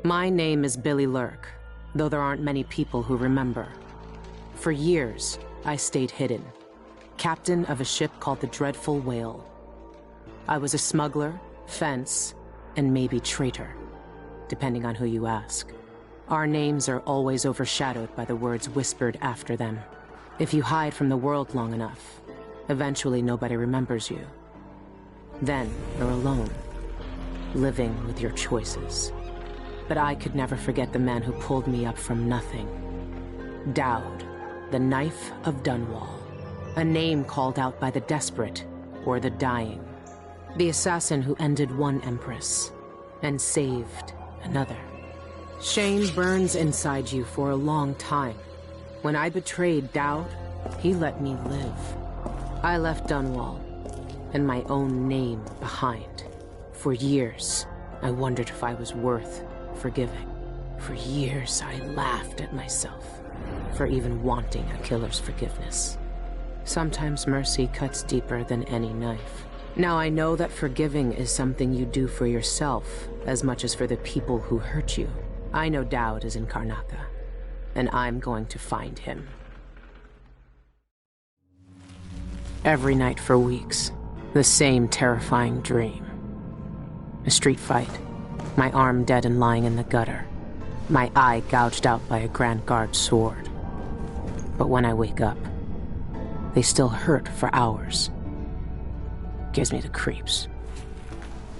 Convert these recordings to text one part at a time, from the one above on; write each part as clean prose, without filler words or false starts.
My name is Billy Lurk, though there aren't many people who remember. For years, I stayed hidden, captain of a ship called the Dreadful Whale. I was a smuggler, fence, and maybe traitor, depending on who you ask. Our names are always overshadowed by the words whispered after them. If you hide from the world long enough, eventually nobody remembers you. Then you're alone, living with your choices. But I could never forget the man who pulled me up from nothing. Dowd, the Knife of Dunwall. A name called out by the desperate or the dying. The assassin who ended one empress and saved another. Shame burns inside you for a long time. When I betrayed Dowd, he let me live. I left Dunwall and my own name behind. For years, I wondered if I was worth forgiving. For years, I laughed at myself for even wanting a killer's forgiveness. Sometimes mercy cuts deeper than any knife. Now I know that forgiving is something you do for yourself as much as for the people who hurt you. I know Dowd is in Karnaca, and I'm going to find him. Every night for weeks, the same terrifying dream. A street fight, my arm dead and lying in the gutter, my eye gouged out by a Grand Guard sword. But when I wake up, they still hurt for hours. Gives me the creeps.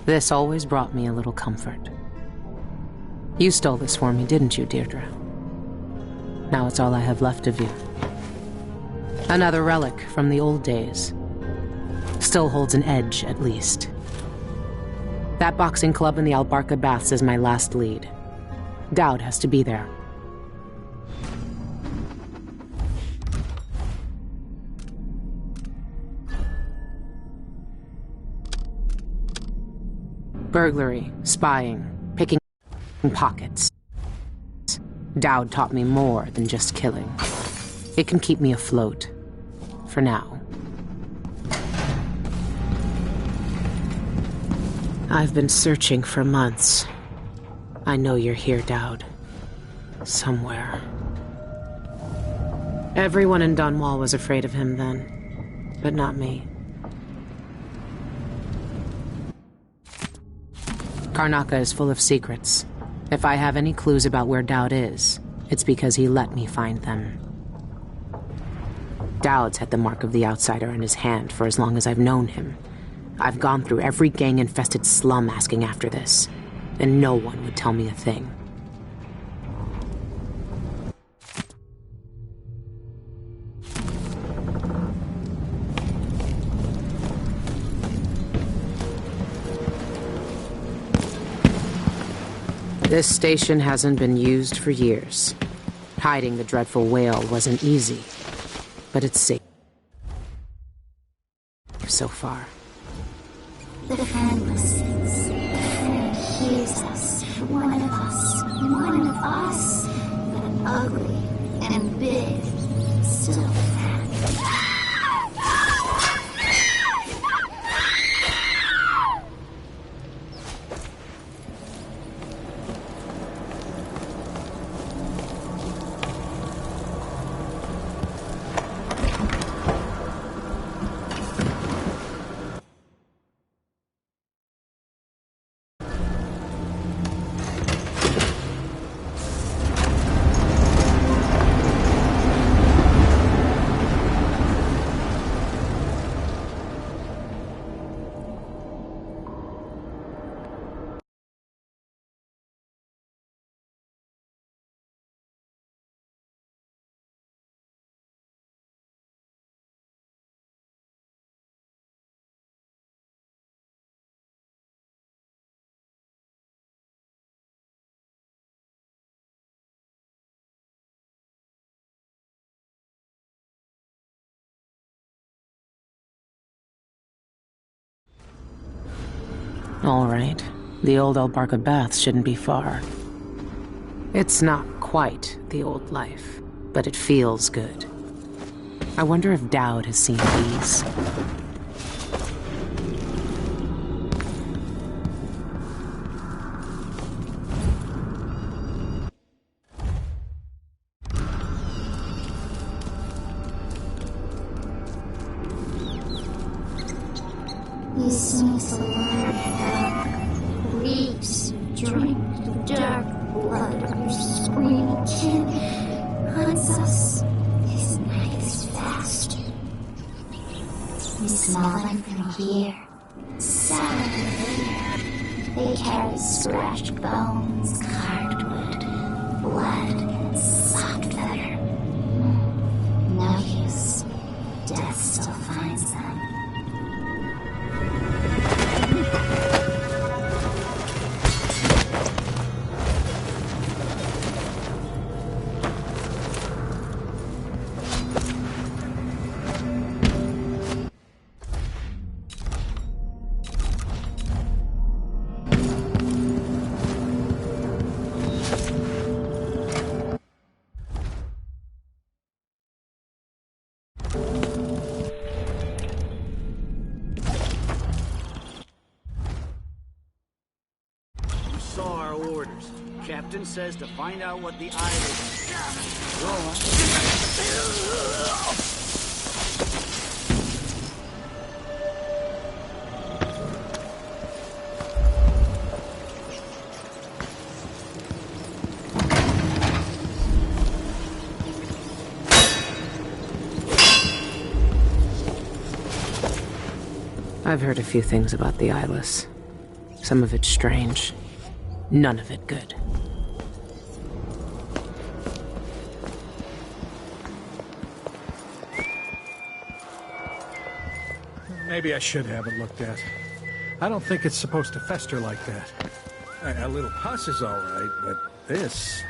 This always brought me a little comfort. You stole this for me, didn't you, Deirdre? Now it's all I have left of you. Another relic from the old days. Still holds an edge, at least. That boxing club in the Albarca Baths is my last lead. Dowd has to be there. Burglary, spying, picking pockets. Dowd taught me more than just killing. It can keep me afloat. For now. I've been searching for months. I know you're here, Dowd. Somewhere. Everyone in Dunwall was afraid of him then, but not me. Karnaca is full of secrets. If I have any clues about where Dowd is, it's because he let me find them. Dowd's had the mark of the outsider in his hand for as long as I've known him. I've gone through every gang-infested slum asking after this, and no one would tell me a thing. This station hasn't been used for years. Hiding the Dreadful Whale wasn't easy, but it's safe so far. The friend listens. The friend hears us. One of us. But ugly and big. Still fat. All right, the old Albarca Baths shouldn't be far. It's not quite the old life, but it feels good. I wonder if Dowd has seen these. This alive reeks, drink the dark blood of your screaming kin. Hunts us. His night is fast. We smell them from here. Sound here. They carry scratched bones, carved wood, blood, and soft leather. No use. Death still finds them. Captain says to find out what the island is. Go on. I've heard a few things about the Eyeless. Some of it strange. None of it good. Maybe I should have it looked at. I don't think it's supposed to fester like that. A little pus is all right, but this...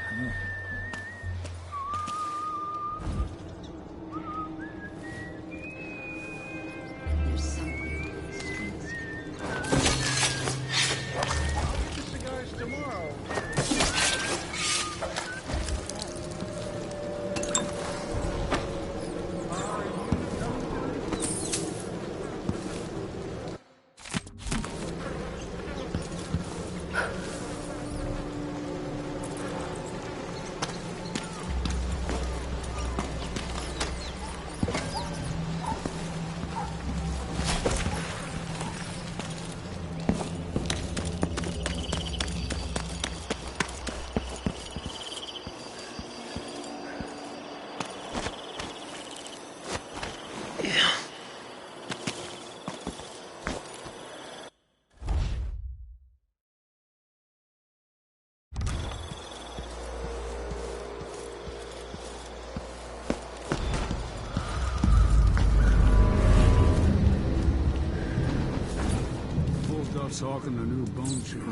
Talking the new bone chip.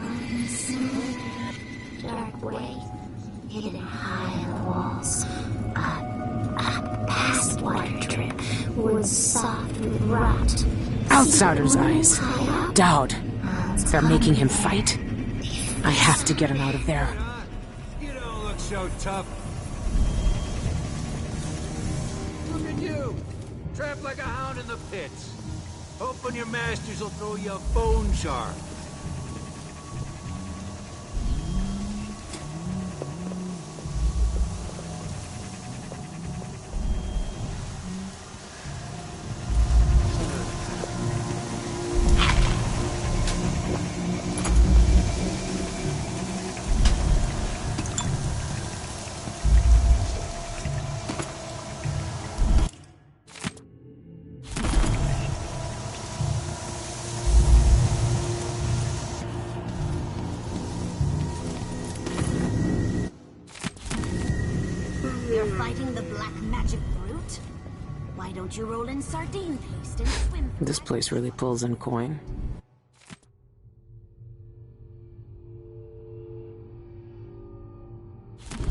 Dark way, hidden high in the walls. Up past water drip, wood soft with rot. Outsider's eyes. Dowd. They're making him fight. I have to get him out of there. You don't look so tough. Look at you, trapped like a hound in the pits. Hoping your masters will throw you a bone shard. Fighting the black magic brute? Why don't you roll in sardine paste and swim? This place really pulls in coin.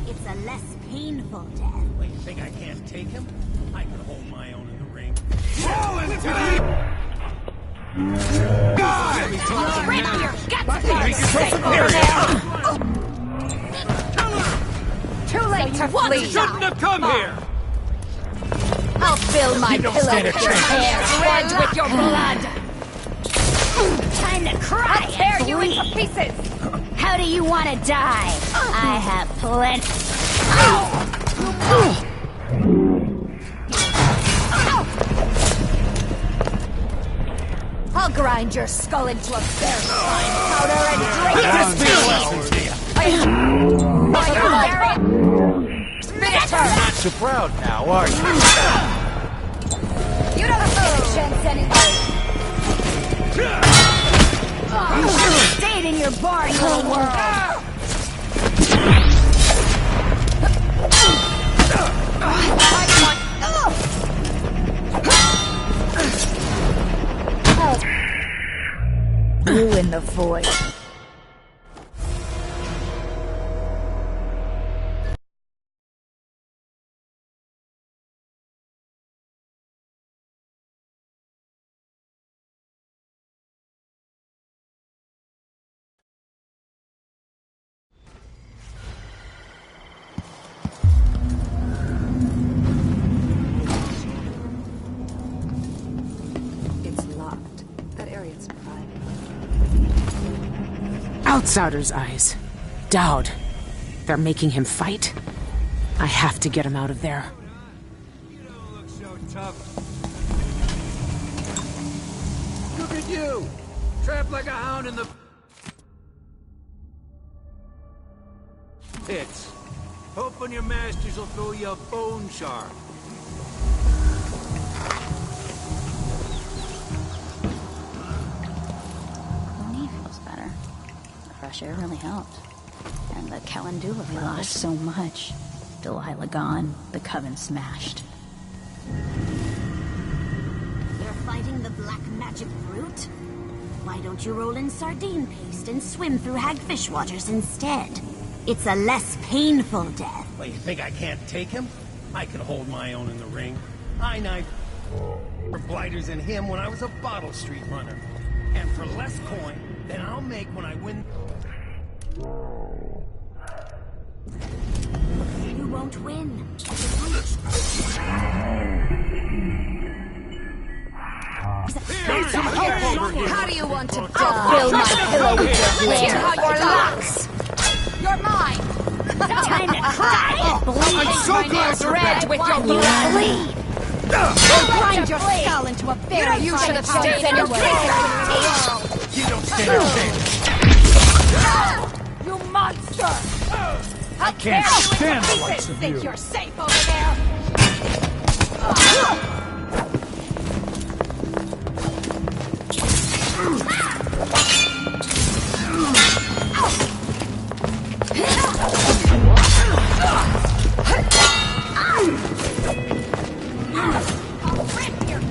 It's a less painful death. Wait, you think I can't take him? I can hold my own in the ring. Rip your guts out! Too late to flee! Shouldn't have come here! I'll fill my pillow with your hair, red with your blood! Time to cry! I'll tear you into pieces! How do you want to die? I have plenty. I'll grind grind your skull into a very fine powder and drink it to Spit it her! Not so proud now, are you? You don't stand a chance anyway! Stay it in your bar, you little world! You in the void. Outsider's eyes. Dowd. They're making him fight? I have to get him out of there. You don't look so tough. Look at you! Trapped like a hound in the pits. Hoping your masters will throw you a bone shard. Fresh air really helped. And the Calendula we lost so much. Delilah gone, the coven smashed. You're fighting the black magic brute? Why don't you roll in sardine paste and swim through hagfish waters instead? It's a less painful death. Well, you think I can't take him? I could hold my own in the ring. I knifed for blighters and him when I was a Bottle Street runner. And for less coin than I'll make when I win... You won't win. How do you want to die? Fill my pillow with your hair. Your locks. You're mine. Time to cry. I'm so glad you're red with your blood. Bleed. Grind your skull into a bear. You should have stayed in your place. You don't stand a chance. You monster! I can't stand the likes of Think you. you're safe over there? I'll rip your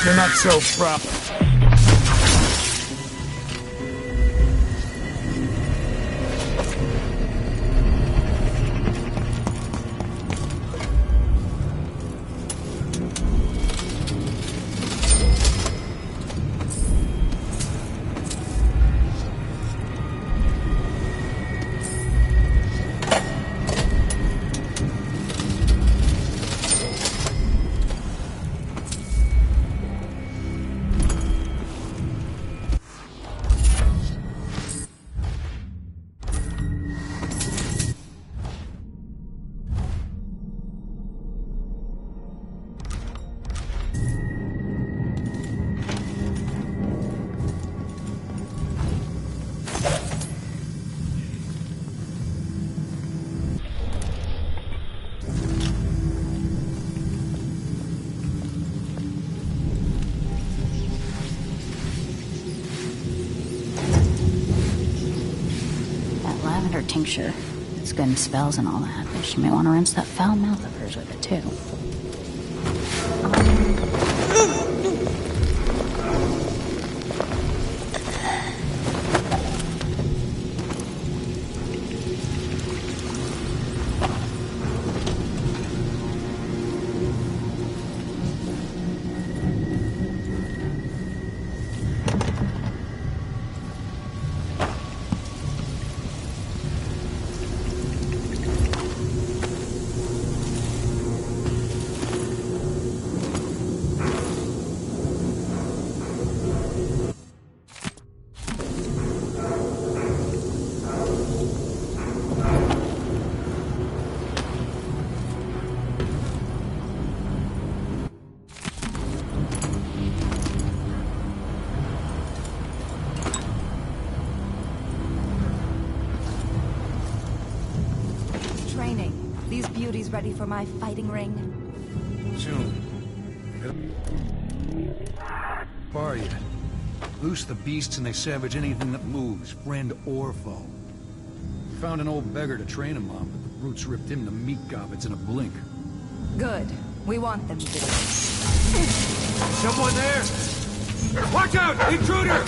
You're not so proper. Tincture. It's good in spells and all that, but she may want to rinse that foul mouth of hers with it too. boys ready for my fighting ring? Soon. Far yet. Loose the beasts and they savage anything that moves, friend or foe. Found an old beggar to train him on, but the brutes ripped him to meat gobbets in a blink. Good. We want them to. Someone there! Watch out! Intruder!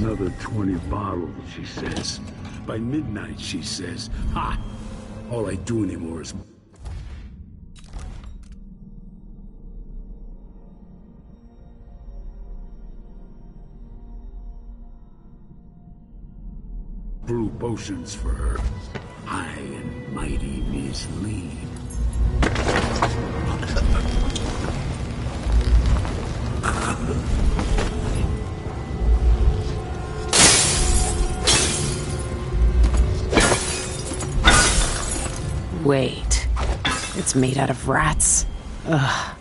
Another 20 bottles, she says. By midnight, she says. Ha! All I do anymore is... brew potions for her. High and mighty Miss Lee. Wait. It's made out of rats. Ugh.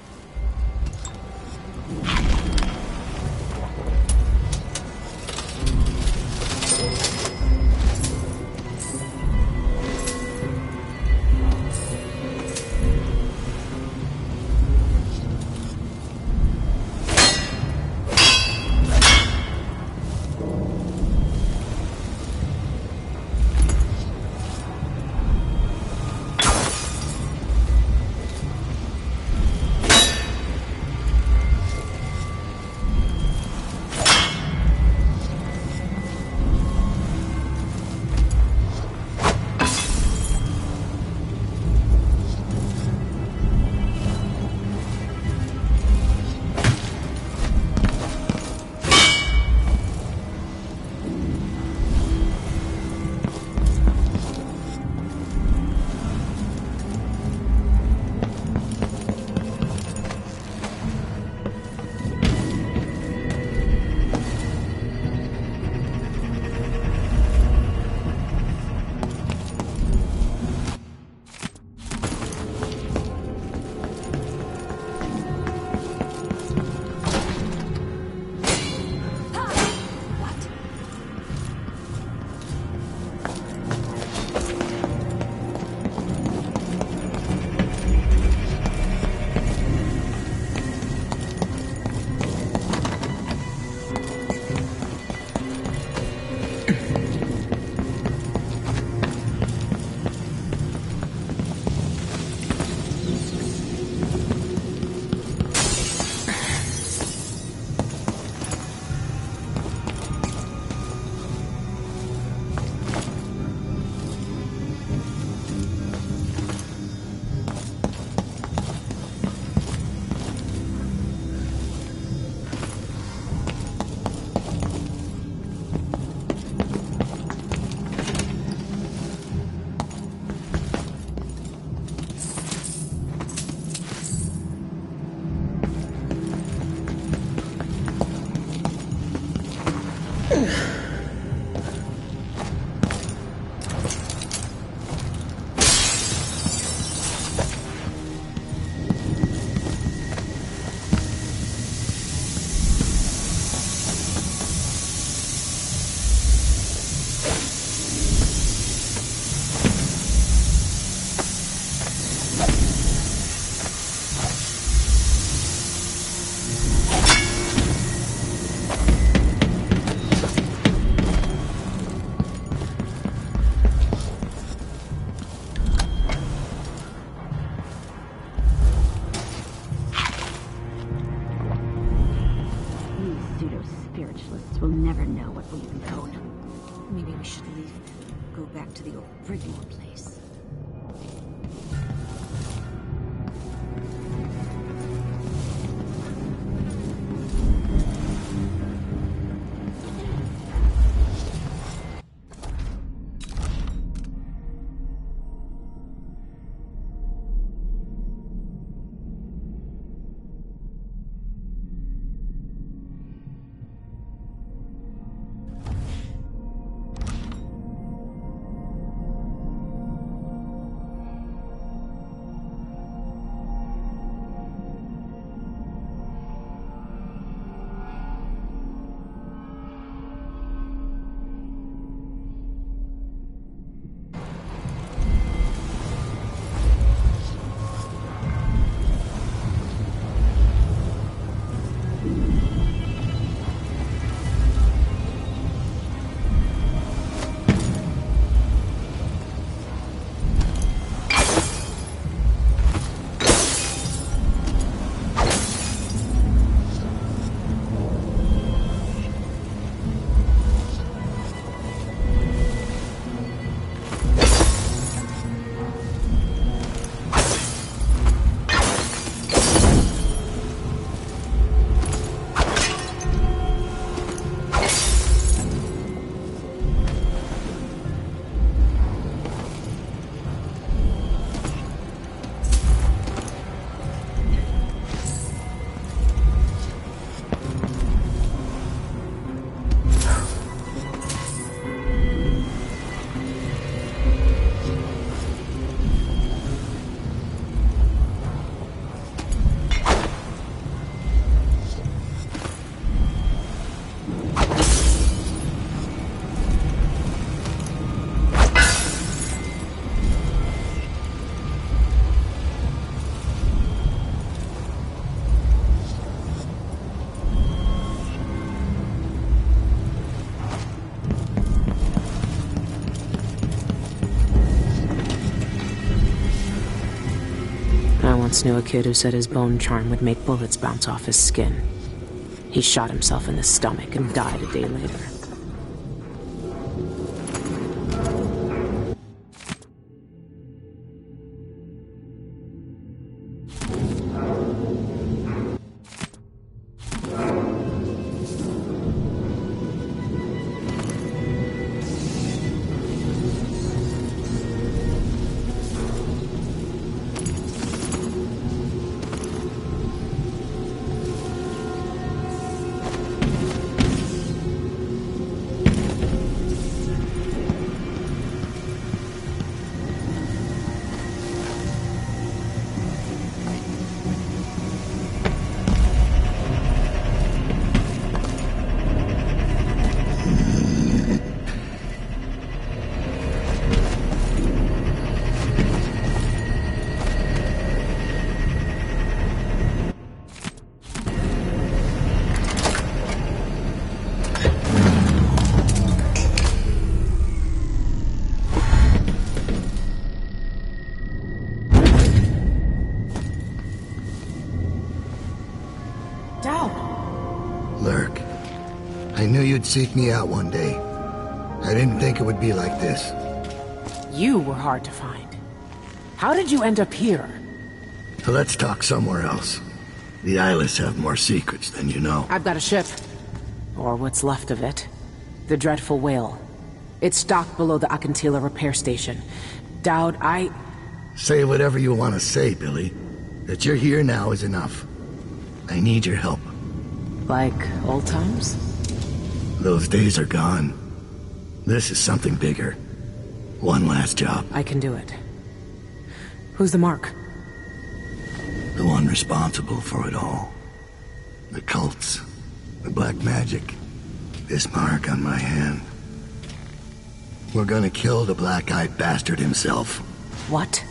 I once knew a kid who said his bone charm would make bullets bounce off his skin. He shot himself in the stomach and died a day later. Lurk, I knew you'd seek me out one day. I didn't think it would be like this. You were hard to find. How did you end up here? Let's talk somewhere else. The Eyeless have more secrets than you know. I've got a ship. Or what's left of it. The Dreadful Whale. It's docked below the Akantila repair station. Dowd, Say whatever you want to say, Billy. That you're here now is enough. I need your help. Like old times? Those days are gone. This is something bigger. One last job. I can do it. Who's the mark? The one responsible for it all. The cults. The black magic. This mark on my hand. We're gonna kill the black-eyed bastard himself. What?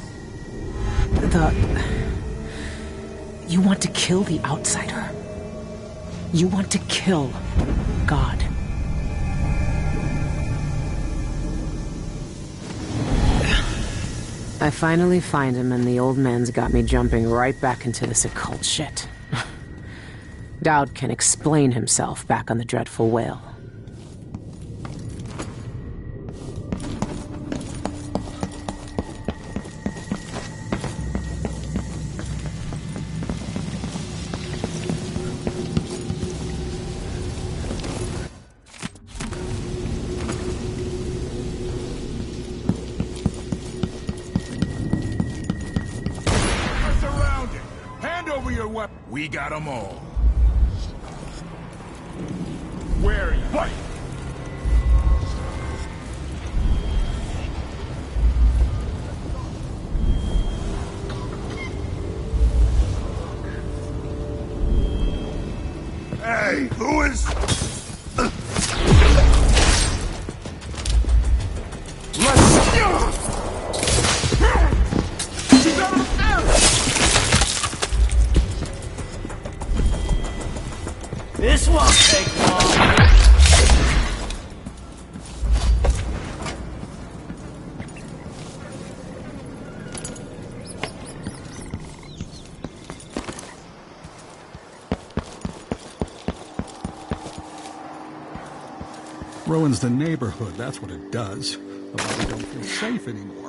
You want to kill the outsider? You want to kill God? I finally find him, and the old man's got me jumping right back into this occult shit. Dowd can explain himself back on the Dreadful Whale. We got them all. Where are you? What? Hey, Lewis! This won't take long. Ruins the neighborhood, that's what it does. Although we don't feel safe anymore.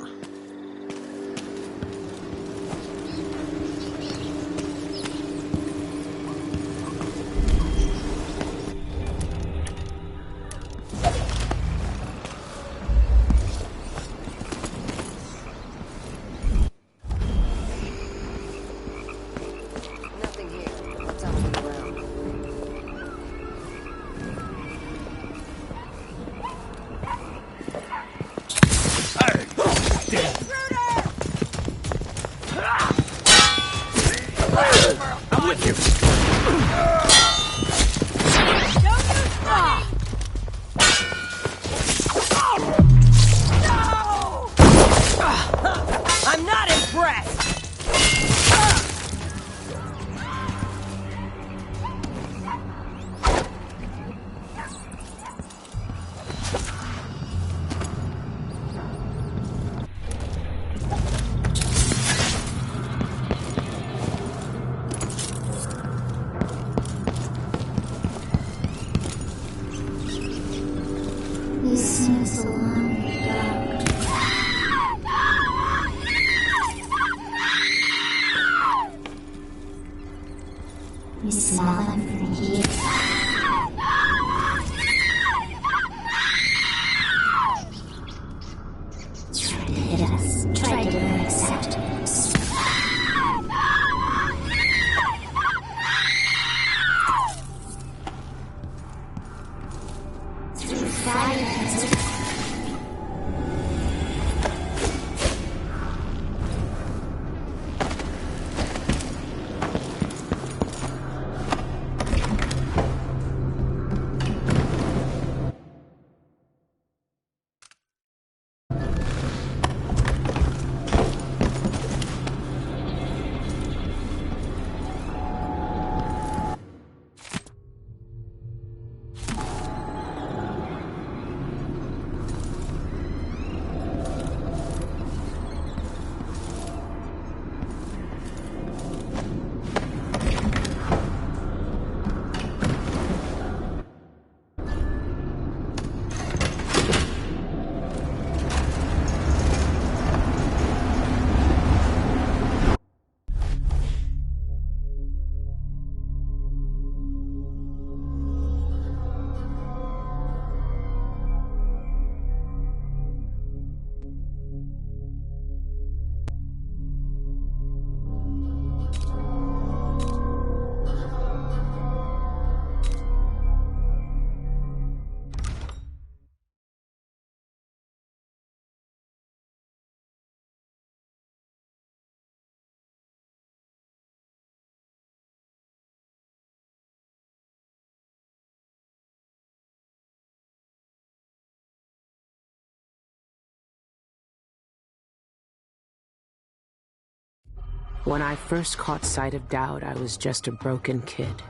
When I first caught sight of Dowd, I was just a broken kid,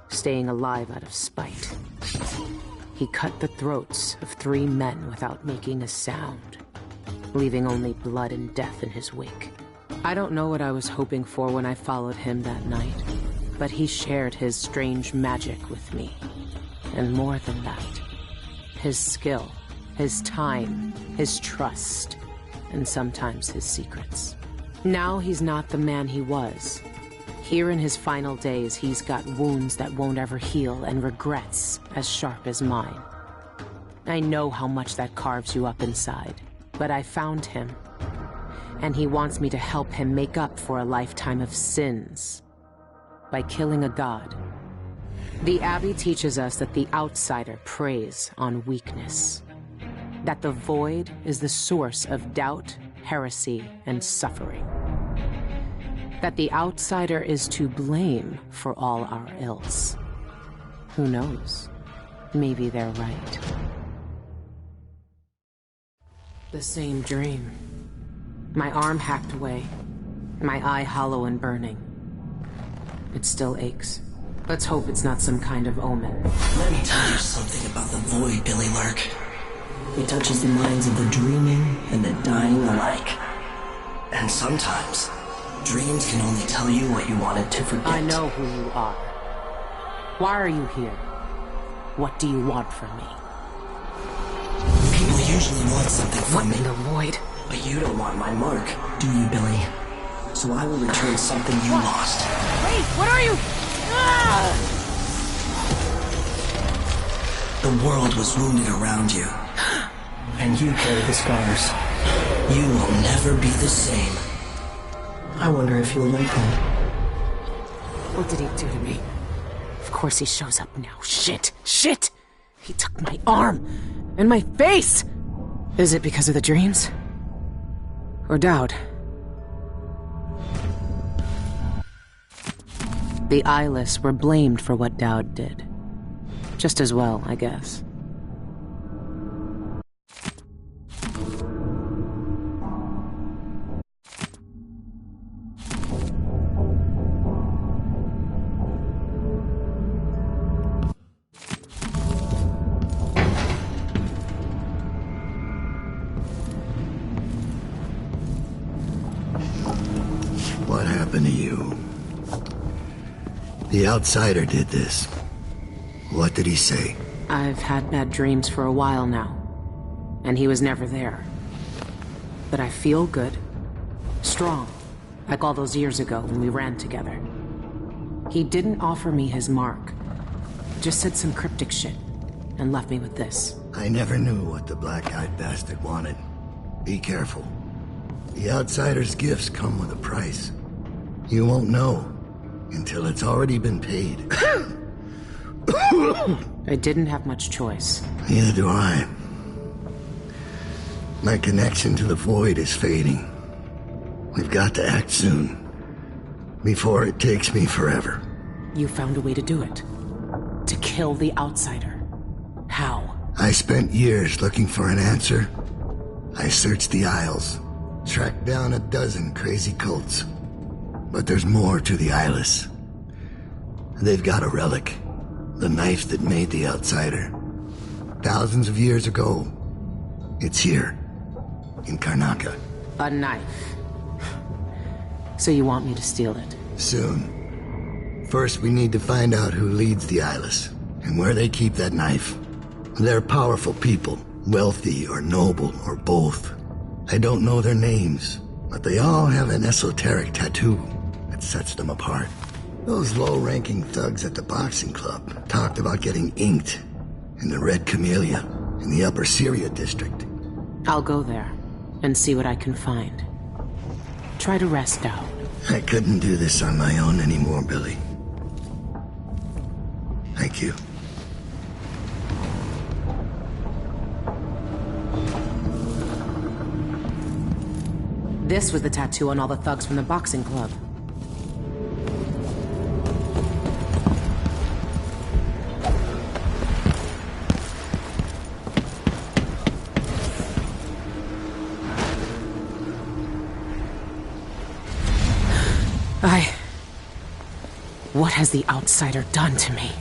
staying alive out of spite. He cut the throats of 3 men without making a sound, leaving only blood and death in his wake. I don't know what I was hoping for when I followed him that night, but he shared his strange magic with me. And more than that, his skill, his time, his trust, and sometimes his secrets. Now he's not the man he was. Here in his final days, he's got wounds that won't ever heal and regrets as sharp as mine. I know how much that carves you up inside, but I found him, and he wants me to help him make up for a lifetime of sins by killing a god. The Abbey teaches us that the outsider preys on weakness, that the void is the source of doubt, heresy, and suffering, that the outsider is to blame for all our ills. Who knows? Maybe they're right. The same dream. My arm hacked away, my eye hollow and burning. It still aches. Let's hope it's not some kind of omen. Let me tell you something about the void, Billy Lurk. It touches the minds of the dreaming and the dying alike. And sometimes, dreams can only tell you what you wanted to forget. I know who you are. Why are you here? What do you want from me? People usually want something from me. What in the void? But you don't want my mark, do you, Billy? So I will return something you lost. Wait, what are you? Ah! The world was wounded around you. And you carry the scars. You will never be the same. I wonder if you'll like that. What did he do to me? Of course he shows up now. Shit! Shit! He took my arm! And my face! Is it because of the dreams? Or Dowd? The eyeless were blamed for what Dowd did. Just as well, I guess. What happened to you? The outsider did this. What did he say? I've had bad dreams for a while now, and he was never there. But I feel good. Strong. Like all those years ago when we ran together. He didn't offer me his mark. Just said some cryptic shit, and left me with this. I never knew what the black-eyed bastard wanted. Be careful. The outsider's gifts come with a price. You won't know until it's already been paid. I didn't have much choice. Neither do I. My connection to the void is fading. We've got to act soon, before it takes me forever. You found a way to do it. To kill the outsider. How? I spent years looking for an answer. I searched the Isles, tracked down a dozen crazy cults. But there's more to the Eyeless. They've got a relic. The knife that made the outsider. Thousands of years ago. It's here. In Karnaca. A knife. So you want me to steal it? Soon. First, we need to find out who leads the Eyeless, and where they keep that knife. They're powerful people, wealthy or noble or both. I don't know their names, but they all have an esoteric tattoo that sets them apart. Those low-ranking thugs at the boxing club talked about getting inked in the Red Camellia in the Upper Syria district. I'll go there and see what I can find. Try to rest out. I couldn't do this on my own anymore, Billy. Thank you. This was the tattoo on all the thugs from the boxing club. What has the outsider done to me?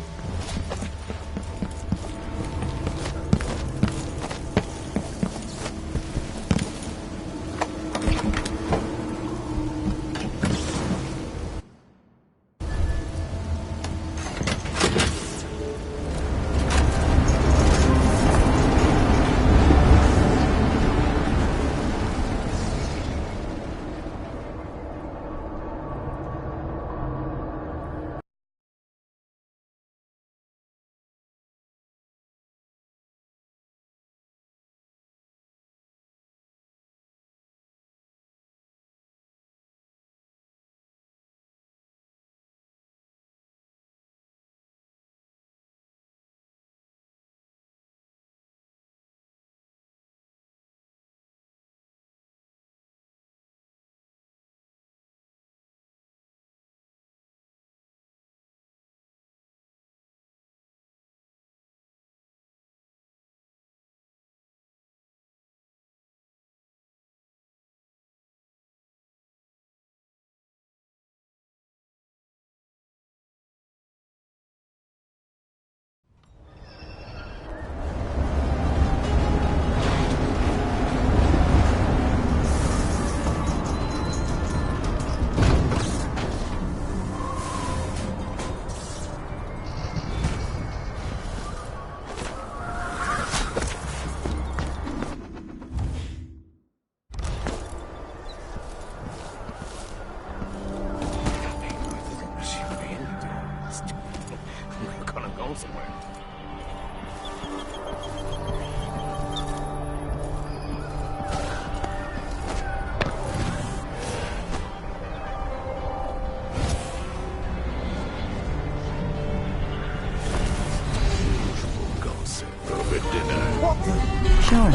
Sure.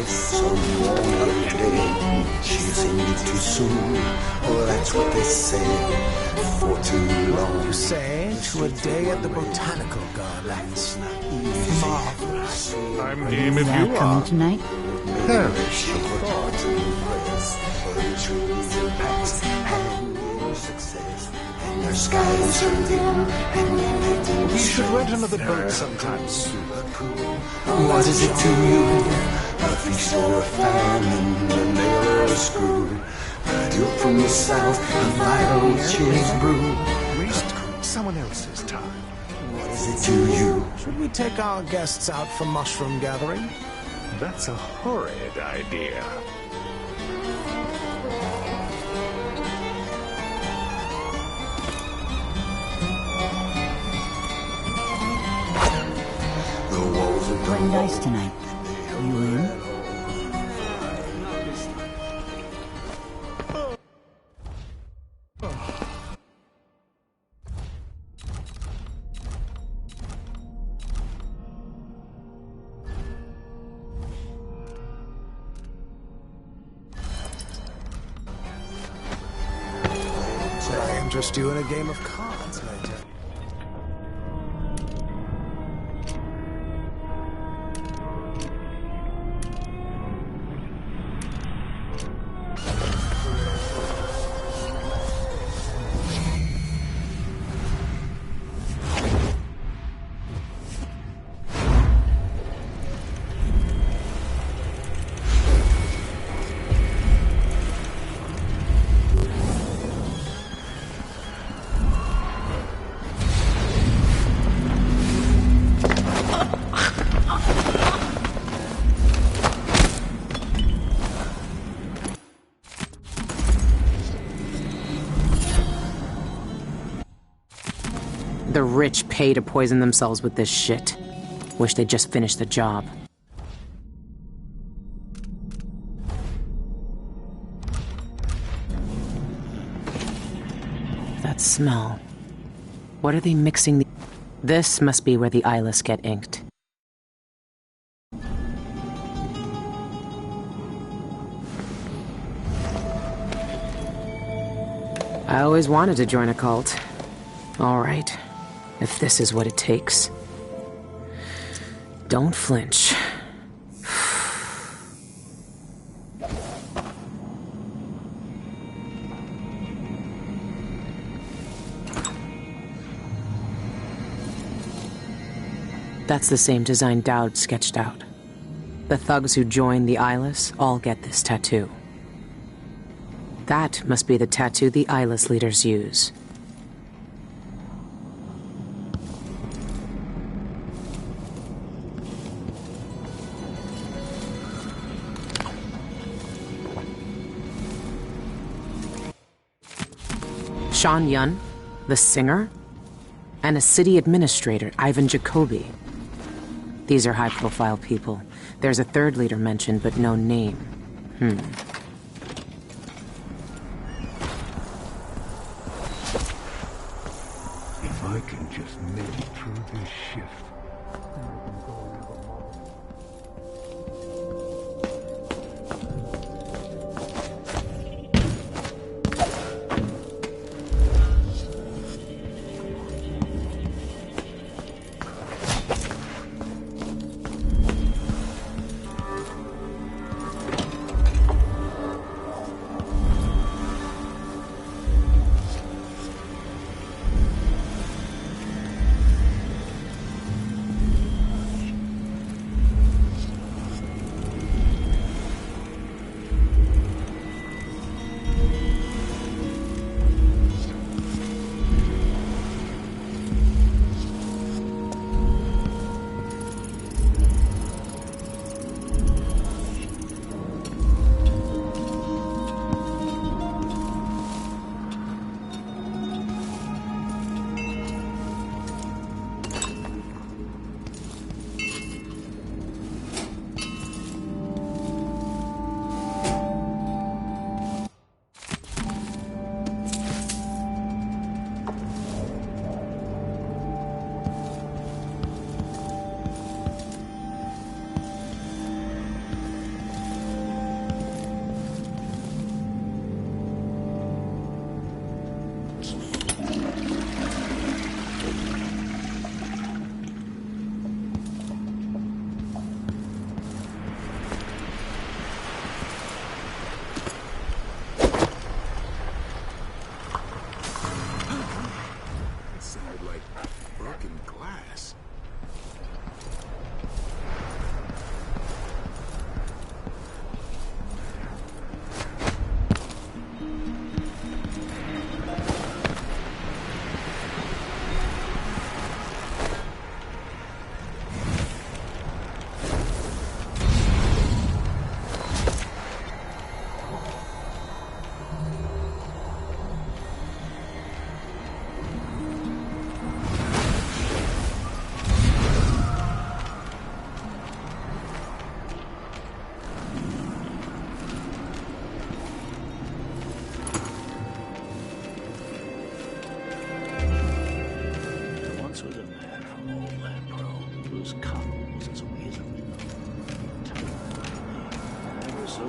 So long today, she's ended too soon. Oh, that's what they say. For too long. You say to a day at the botanical gardens. Marvelous. I'm game if you That coming are. tonight? Perish your thoughts and prayers for trees and packs and your success. And your skies are dim and everything. We should rent another boat sometime soon. What is it to you? A feast or a famine, a nail or a screw. Deal from the south, a vital chilies brew. Waste someone else's time. What is it to you? Should we take our guests out for mushroom gathering? That's a horrid idea. The walls are Playing dice tonight. You in? Should I interest you in a game of cards later? The rich pay to poison themselves with this shit. Wish they'd just finished the job. That smell. What are they mixing the... This must be where the eyeless get inked. I always wanted to join a cult. All right. If this is what it takes. Don't flinch. That's the same design Dowd sketched out. The thugs who join the Eyeless all get this tattoo. That must be the tattoo the Eyeless leaders use. Sean Yun, the singer, and a city administrator, Ivan Jacoby. These are high-profile people. There's a third leader mentioned, but no name. If I can just make it through this shift.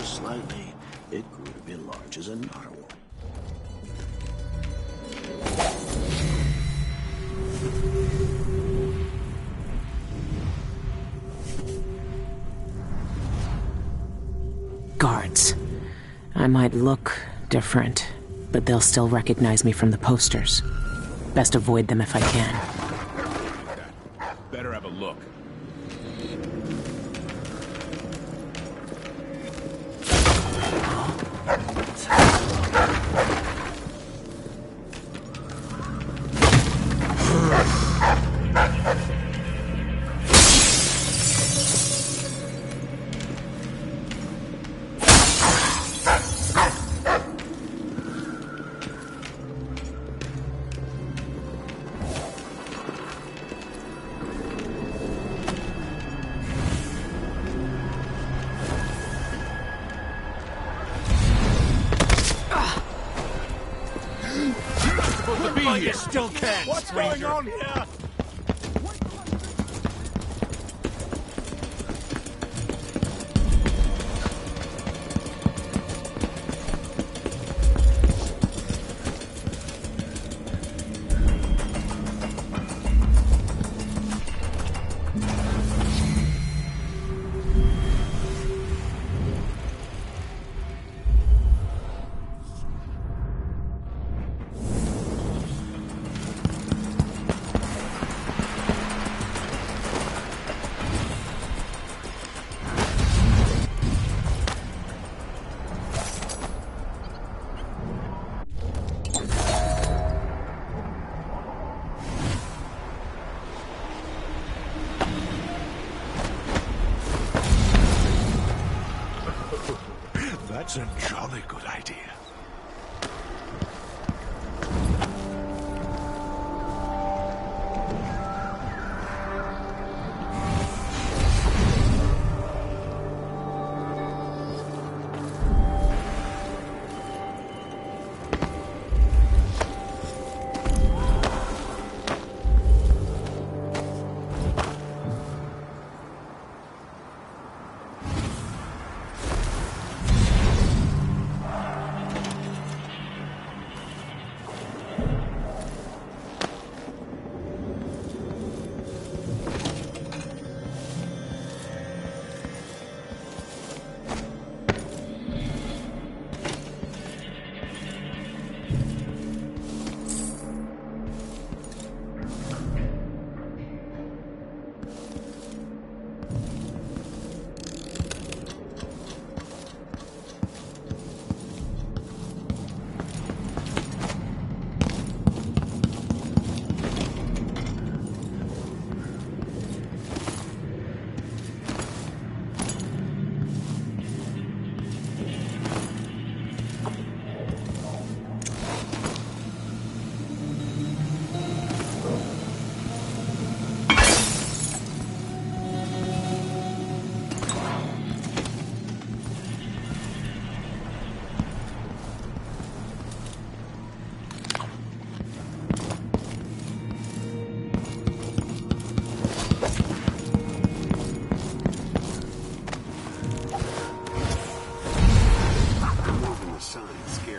Slightly, it grew to be large as a narwhal. Guards. I might look different, but they'll still recognize me from the posters. Best avoid them if I can. Better have a look. You still can't. What's going on here?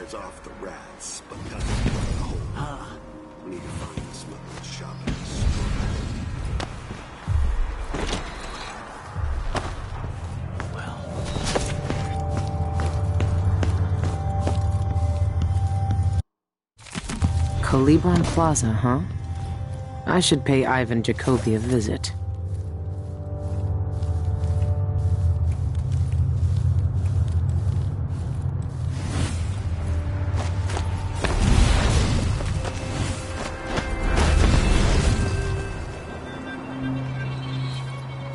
scares off the rats, but doesn't kill the whole. We need to find the smuggler's shop and destroy Calibron Plaza, huh? I should pay Ivan Jacoby a visit.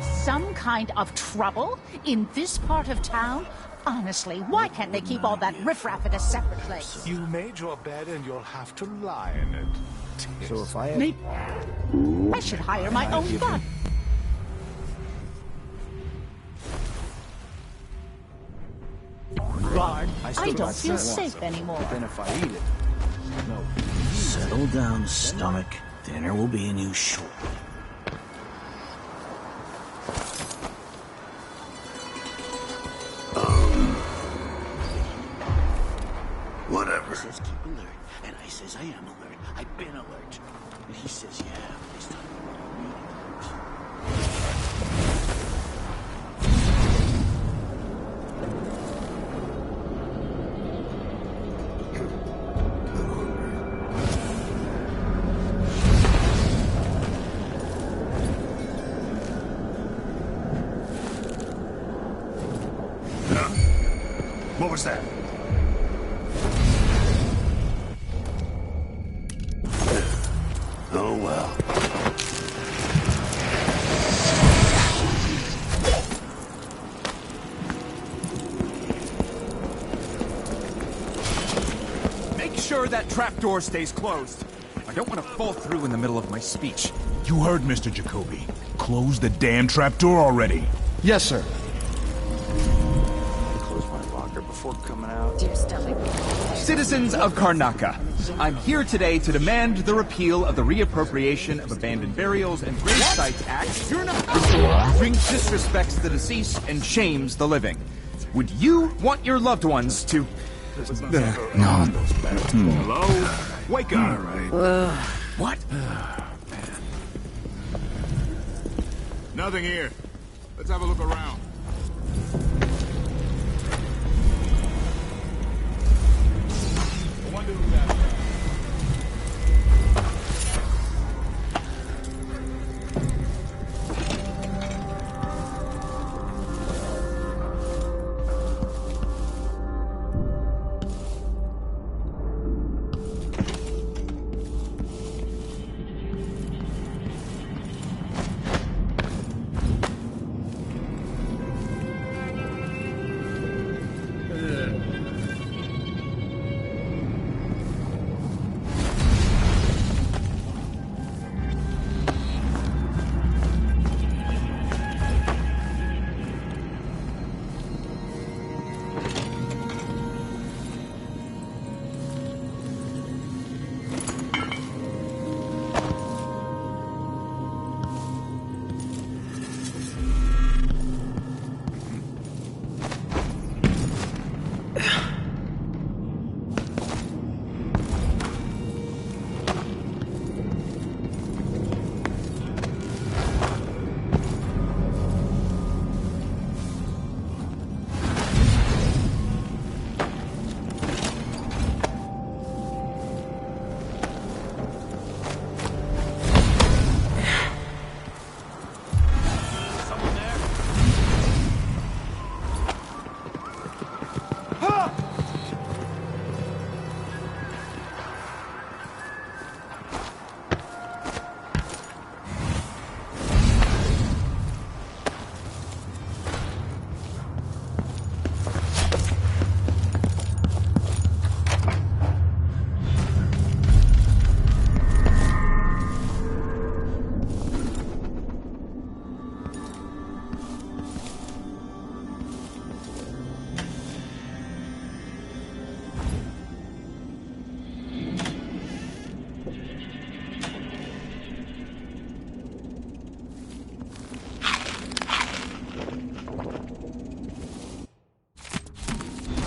Some kind of trouble in this part of town? Honestly, why can't they keep all that riffraff in a separate place? You made your bed and you'll have to lie in it. So if I... Maybe I should hire my own body. Guard, I don't feel safe anymore. Then if I eat it... No. Settle down, stomach. Dinner will be in you shortly. Whatever. He says keep alert, and I says I am alert. I've been alert. And he says, yeah, but this time I'm really What was that? Oh, well. Make sure that trapdoor stays closed. I don't want to fall through in the middle of my speech. You heard Mr. Jacoby. Close the damn trapdoor already. Yes, sir. close my locker before coming out. Dear stomach. Citizens of Karnaca, I'm here today to demand the repeal of the Reappropriation of Abandoned Burials and Grave Sites Act, which disrespects the deceased and shames the living. Would you want your loved ones to... No. Hello? Wake up. What? Nothing here. Let's have a look around. I wonder who that is.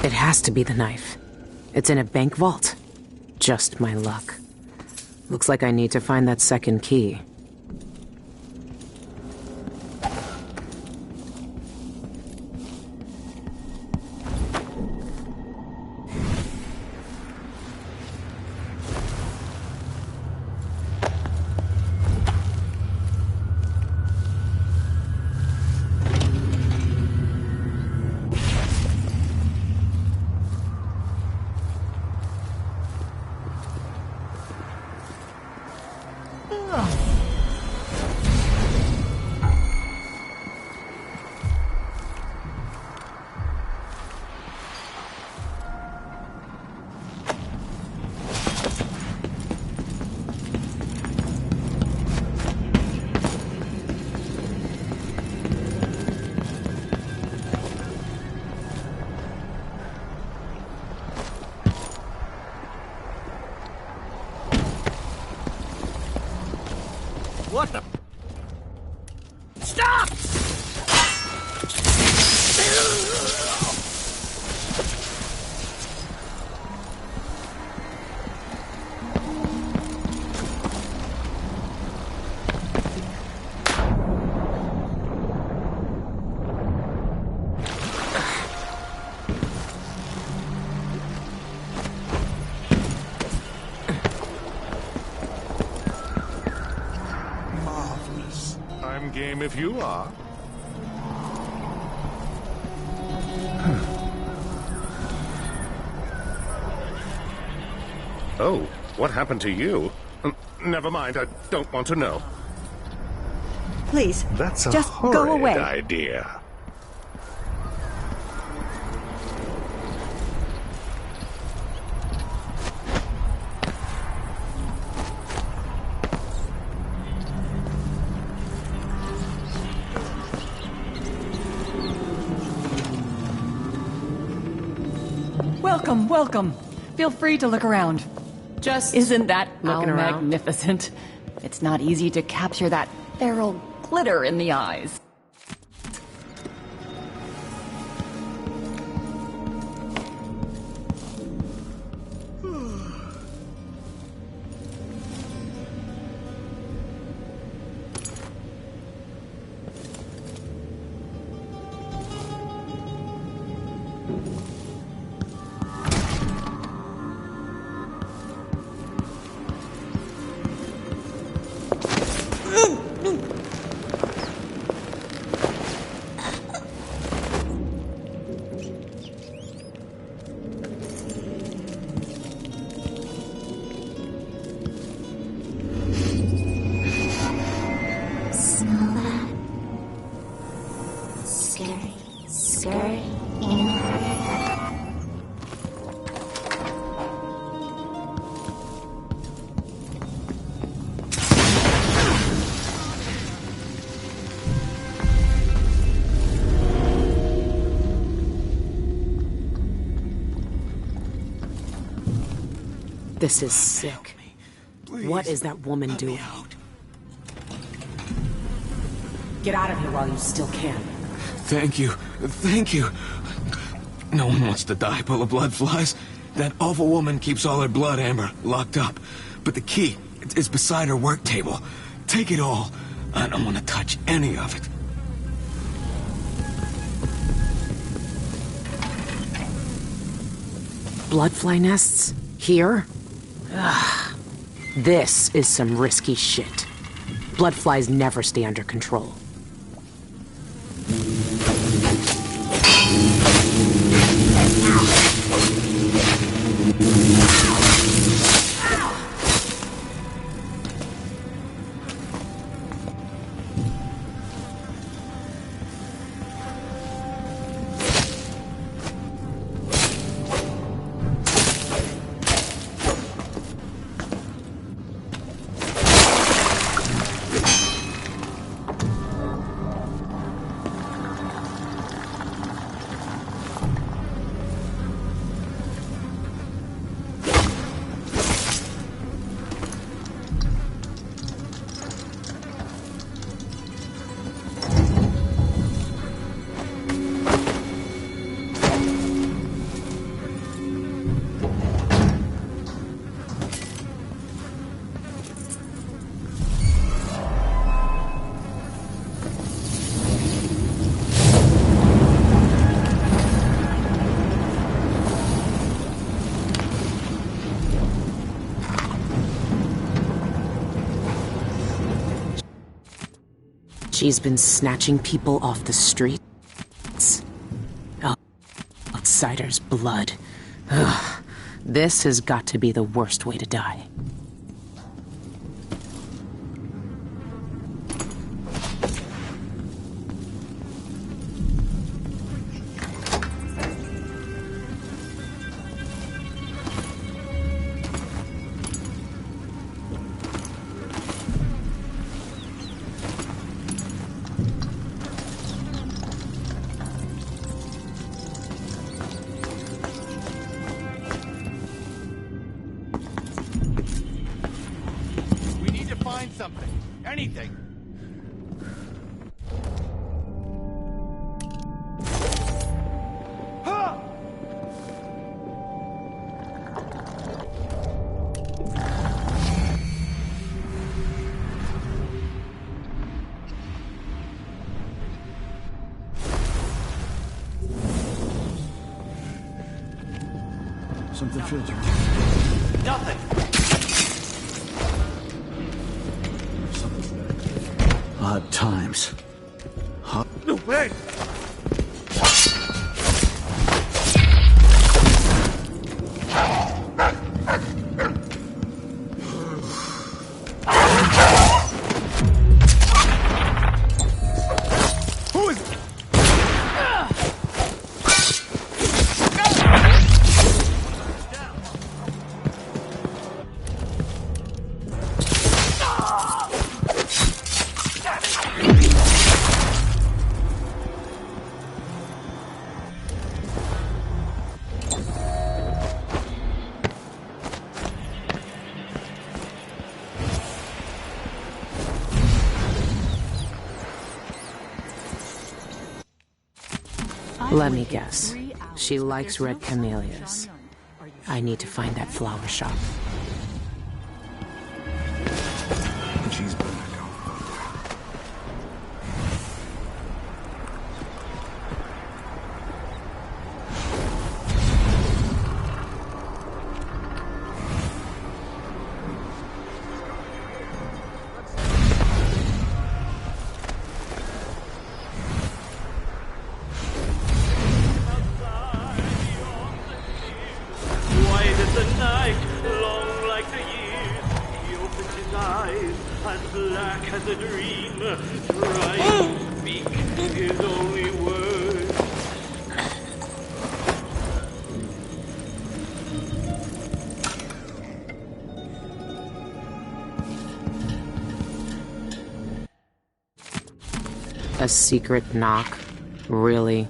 It has to be the knife. It's in a bank vault. Just my luck. Looks like I need to find that second key. What the? Stop! I'm game if you are. Oh, what happened to you? Never mind, I don't want to know. Please, That's a just horrid go away. idea. Welcome, welcome. Feel free to look around. Just Isn't that looking around. magnificent? It's not easy to capture that feral glitter in the eyes. Smell that? Scary, scary, you know? This is sick. What is that woman doing? Get out of here while you still can. Thank you. Thank you. No one wants to die full of blood flies. That awful woman keeps all her blood, Amber, locked up. But the key is beside her work table. Take it all. I don't want to touch any of it. Bloodfly nests? Here? Ugh. This is some risky shit. Bloodflies never stay under control. She's been snatching people off the streets. Outsider's blood. Ugh. This has got to be the worst way to die. Something. Anything. Something filtered. Nothing. Odd times. No way! Who is... Let me guess. She likes red camellias. I need to find that flower shop. She's back. A secret knock? Really?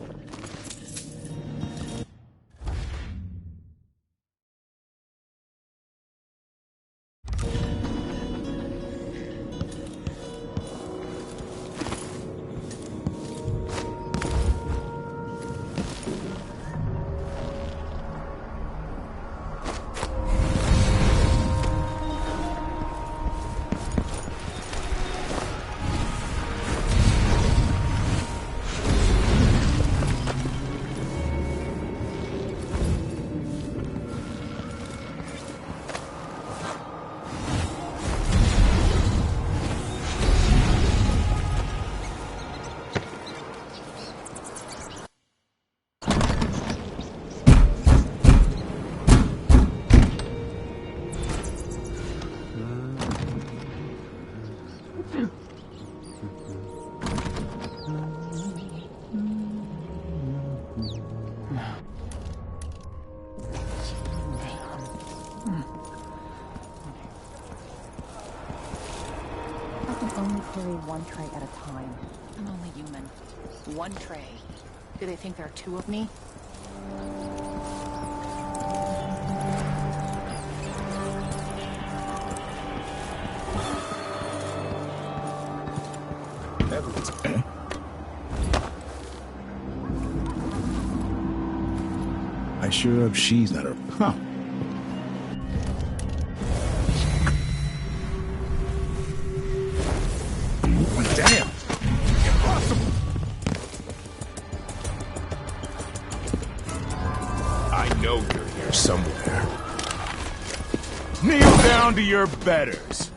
One tray at a time. I'm only human. One tray. Do they think there are two of me? I sure hope she's not her. Huh. Damn! Impossible! I know you're here somewhere. Kneel down to your betters.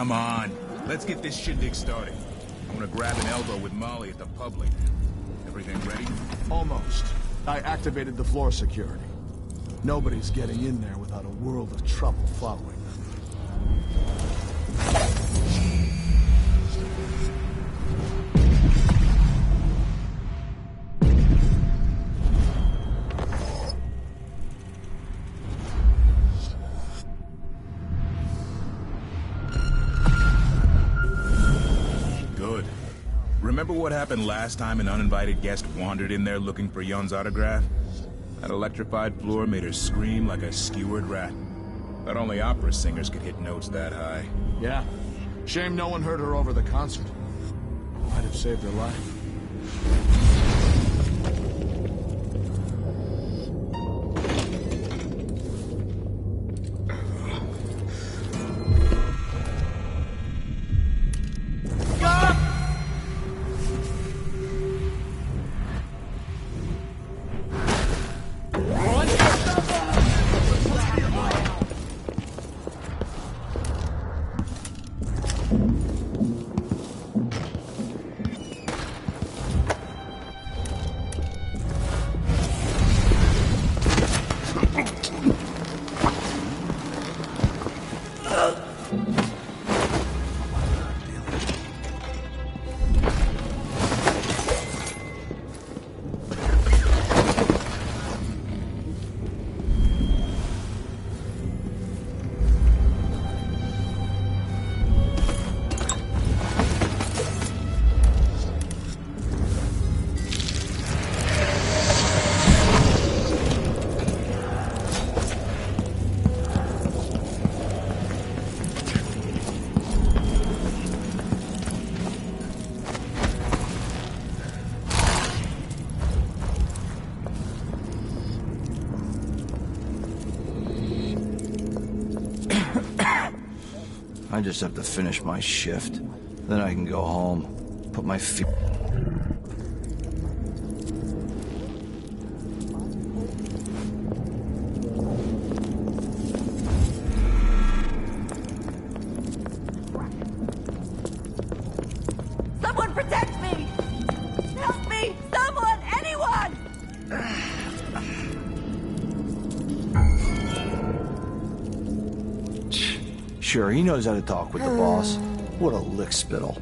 Come on. Let's get this shindig started. I'm gonna grab an elbow with Molly at the public. Everything ready? Almost. I activated the floor security. Nobody's getting in there without a world of trouble following them. Remember what happened last time an uninvited guest wandered in there looking for Yon's autograph? That electrified floor made her scream like a skewered rat. But only opera singers could hit notes that high. Yeah. Shame no one heard her over the concert. Might have saved her life. I just have to finish my shift. Then I can go home. Put my feet... Someone protect me! Help me! Someone! Anyone! Sure, he knows how to talk with the boss. What a lick-spittle.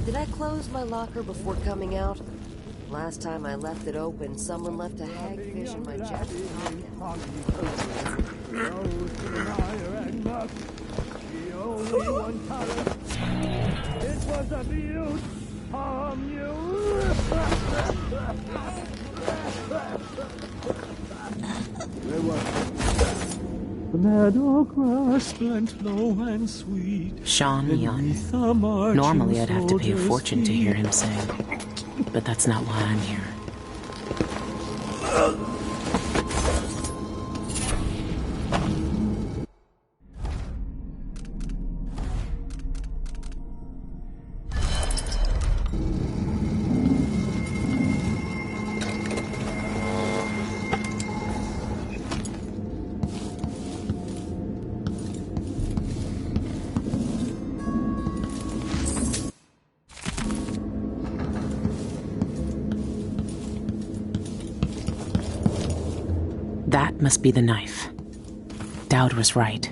Did I close my locker before coming out? Last time I left it open, someone left a hagfish in my jacket pocket. only one color. It was abused from you. The meadow grass bent low and sweet. Sean Young. Normally I'd have to pay a fortune to hear him sing. But that's not why I'm here. That must be the knife. Dowd was right.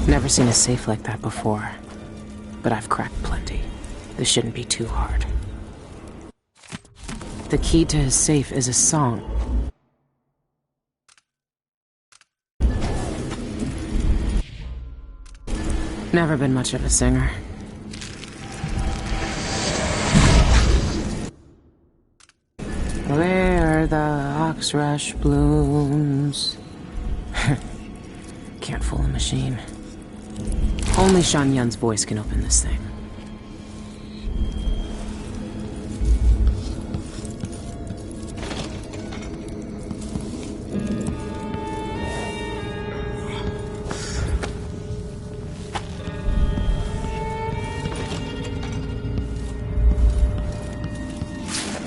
Never seen a safe like that before, but I've cracked plenty. This shouldn't be too hard. The key to his safe is a song. Never been much of a singer. Where the oxrush blooms. Can't fool a machine. Only Sean Yun's voice can open this thing.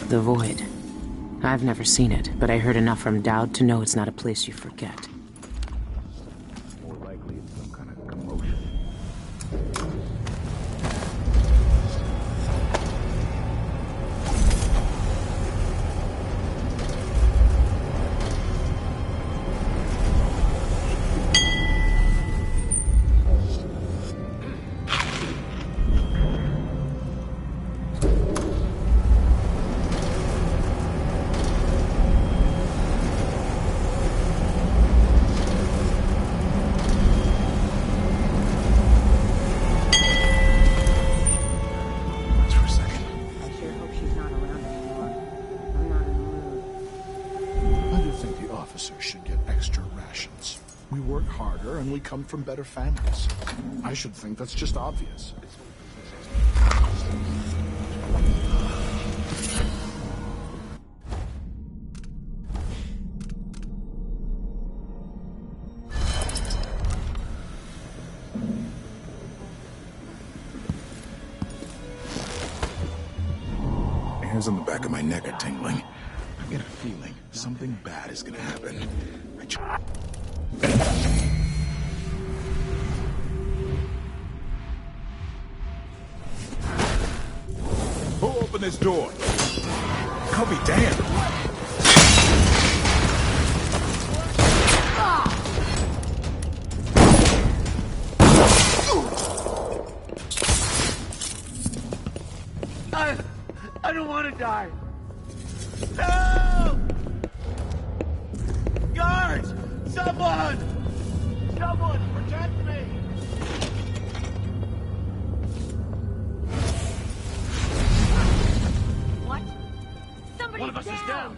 The Void. I've never seen it, but I heard enough from Dowd to know it's not a place you forget. More likely it's some kind of commotion. We come from better families. I should think that's just obvious. Hairs on the back of my neck are tingling. I get a feeling something bad is gonna happen. Who opened this door? I'll be damned. I don't want to die. Help! Guards! Someone! Someone, protect me! What? Somebody's One of us is down!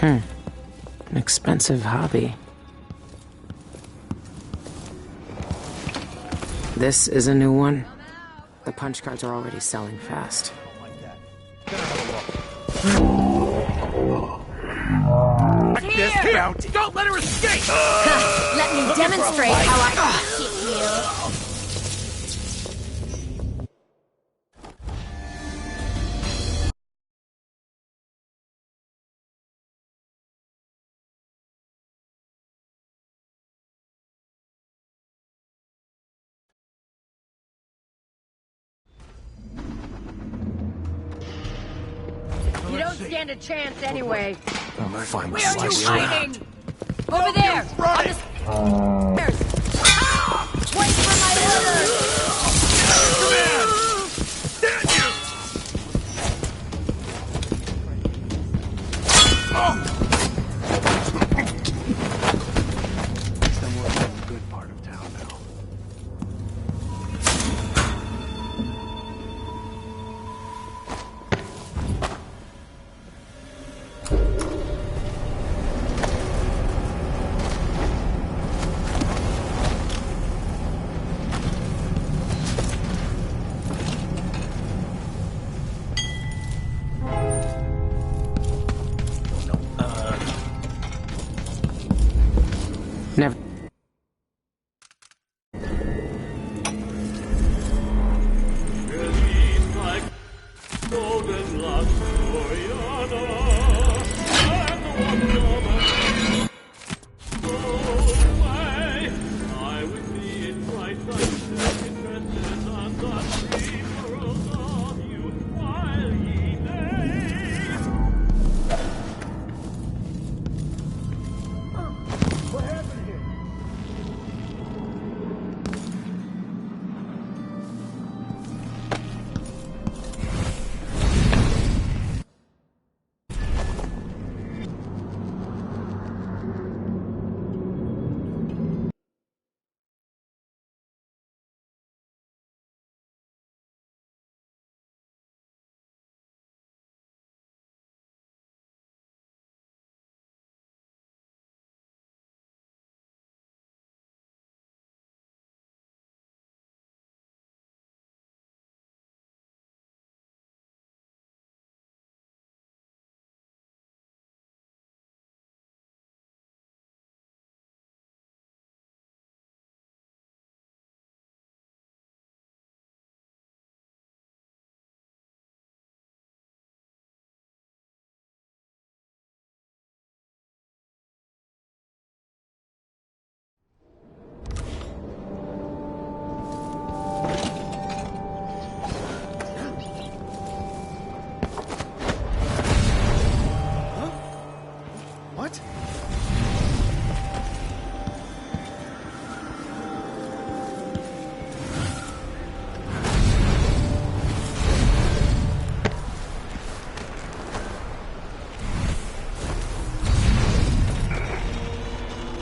An expensive hobby. This is a new one. The punch cards are already selling fast. Get out! Don't let her escape! Let me demonstrate how I hit you. You don't don't stand a chance anyway. Find Where are you slice hiding? Over there! On the stairs! Wait for my orders! Never.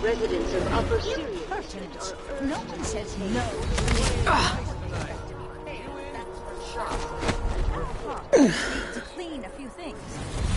Residents of Upper Syria. Curtains. No one says no. Need to clean a few things.